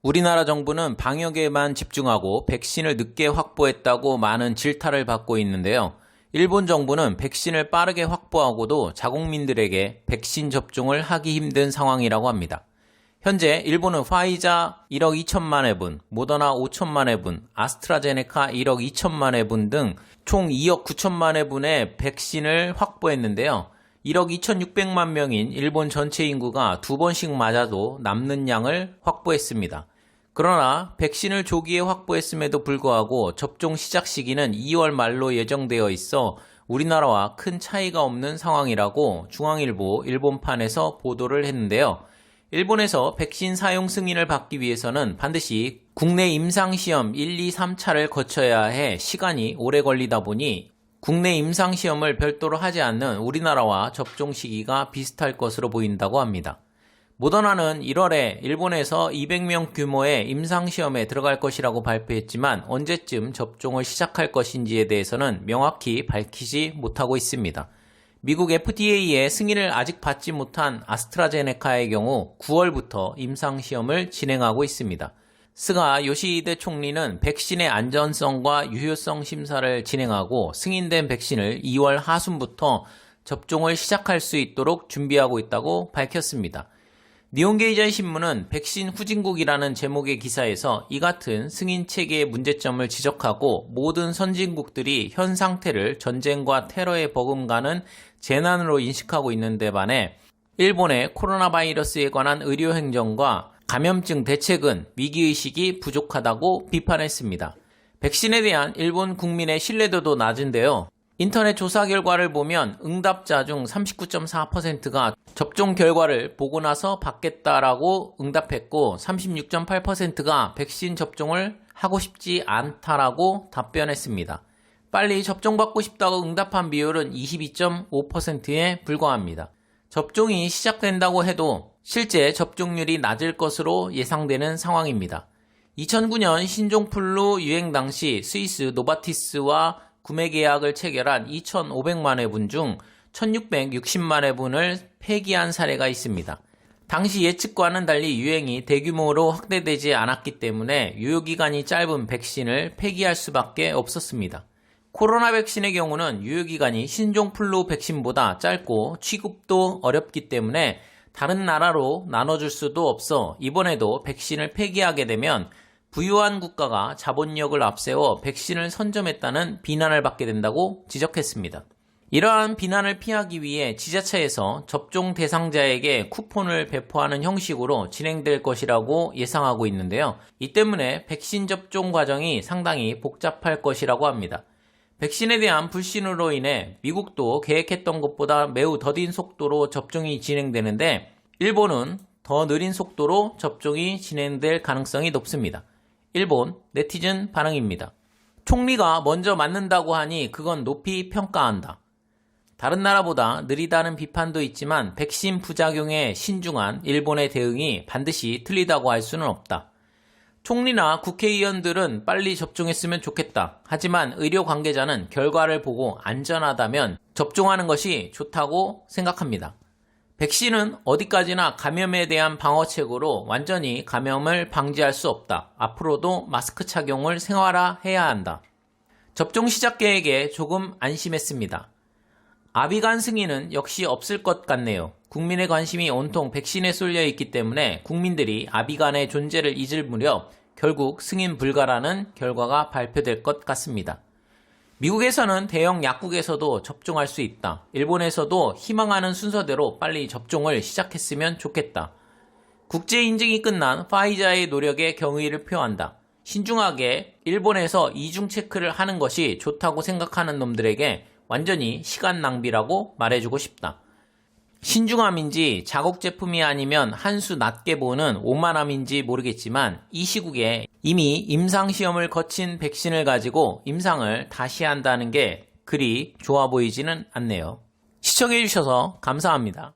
우리나라 정부는 방역에만 집중하고 백신을 늦게 확보했다고 많은 질타를 받고 있는데요. 일본 정부는 백신을 빠르게 확보하고도 자국민들에게 백신 접종을 하기 힘든 상황이라고 합니다. 현재 일본은 화이자 1억 2천만 회분, 모더나 5천만 회분, 아스트라제네카 1억 2천만 회분 등 총 2억 9천만 회분의 백신을 확보했는데요. 1억 2,600만 명인 일본 전체 인구가 2번씩 맞아도 남는 양을 확보했습니다. 그러나 백신을 조기에 확보했음에도 불구하고 접종 시작 시기는 2월 말로 예정되어 있어 우리나라와 큰 차이가 없는 상황이라고 중앙일보 일본판에서 보도를 했는데요. 일본에서 백신 사용 승인을 받기 위해서는 반드시 국내 임상시험 1, 2, 3차를 거쳐야 해 시간이 오래 걸리다 보니 국내 임상시험을 별도로 하지 않는 우리나라와 접종 시기가 비슷할 것으로 보인다고 합니다. 모더나는 1월에 일본에서 200명 규모의 임상시험에 들어갈 것이라고 발표했지만 언제쯤 접종을 시작할 것인지에 대해서는 명확히 밝히지 못하고 있습니다. 미국 FDA의 승인을 아직 받지 못한 아스트라제네카의 경우 9월부터 임상시험을 진행하고 있습니다. 스가 요시히데 총리는 백신의 안전성과 유효성 심사를 진행하고 승인된 백신을 2월 하순부터 접종을 시작할 수 있도록 준비하고 있다고 밝혔습니다. 니혼게이자이 신문은 백신 후진국이라는 제목의 기사에서 이 같은 승인 체계의 문제점을 지적하고 모든 선진국들이 현 상태를 전쟁과 테러에 버금가는 재난으로 인식하고 있는데 반해 일본의 코로나 바이러스에 관한 의료 행정과 감염증 대책은 위기의식이 부족하다고 비판했습니다. 백신에 대한 일본 국민의 신뢰도도 낮은데요. 인터넷 조사 결과를 보면 응답자 중 39.4%가 접종 결과를 보고 나서 받겠다라고 응답했고 36.8%가 백신 접종을 하고 싶지 않다라고 답변했습니다. 빨리 접종받고 싶다고 응답한 비율은 22.5%에 불과합니다. 접종이 시작된다고 해도 실제 접종률이 낮을 것으로 예상되는 상황입니다. 2009년 신종플루 유행 당시 스위스 노바티스와 구매 계약을 체결한 2,500만 회분 중 1,660만 회분을 폐기한 사례가 있습니다. 당시 예측과는 달리 유행이 대규모로 확대되지 않았기 때문에 유효기간이 짧은 백신을 폐기할 수밖에 없었습니다. 코로나 백신의 경우는 유효기간이 신종플루 백신보다 짧고 취급도 어렵기 때문에 다른 나라로 나눠줄 수도 없어 이번에도 백신을 폐기하게 되면 부유한 국가가 자본력을 앞세워 백신을 선점했다는 비난을 받게 된다고 지적했습니다. 이러한 비난을 피하기 위해 지자체에서 접종 대상자에게 쿠폰을 배포하는 형식으로 진행될 것이라고 예상하고 있는데요. 이 때문에 백신 접종 과정이 상당히 복잡할 것이라고 합니다. 백신에 대한 불신으로 인해 미국도 계획했던 것보다 매우 더딘 속도로 접종이 진행되는데 일본은 더 느린 속도로 접종이 진행될 가능성이 높습니다. 일본 네티즌 반응입니다. 총리가 먼저 맞는다고 하니 그건 높이 평가한다. 다른 나라보다 느리다는 비판도 있지만 백신 부작용에 신중한 일본의 대응이 반드시 틀리다고 할 수는 없다. 총리나 국회의원들은 빨리 접종했으면 좋겠다. 하지만 의료 관계자는 결과를 보고 안전하다면 접종하는 것이 좋다고 생각합니다. 백신은 어디까지나 감염에 대한 방어책으로 완전히 감염을 방지할 수 없다. 앞으로도 마스크 착용을 생활화해야 한다. 접종 시작 계획에 조금 안심했습니다. 아비간 승인은 역시 없을 것 같네요. 국민의 관심이 온통 백신에 쏠려 있기 때문에 국민들이 아비간의 존재를 잊을 무렵 결국 승인 불가라는 결과가 발표될 것 같습니다. 미국에서는 대형 약국에서도 접종할 수 있다. 일본에서도 희망하는 순서대로 빨리 접종을 시작했으면 좋겠다. 국제 인증이 끝난 화이자의 노력에 경의를 표한다. 신중하게 일본에서 이중 체크를 하는 것이 좋다고 생각하는 놈들에게 완전히 시간 낭비라고 말해주고 싶다. 신중함인지 자국 제품이 아니면 한 수 낮게 보는 오만함인지 모르겠지만 이 시국에 이미 임상시험을 거친 백신을 가지고 임상을 다시 한다는 게 그리 좋아 보이지는 않네요. 시청해주셔서 감사합니다.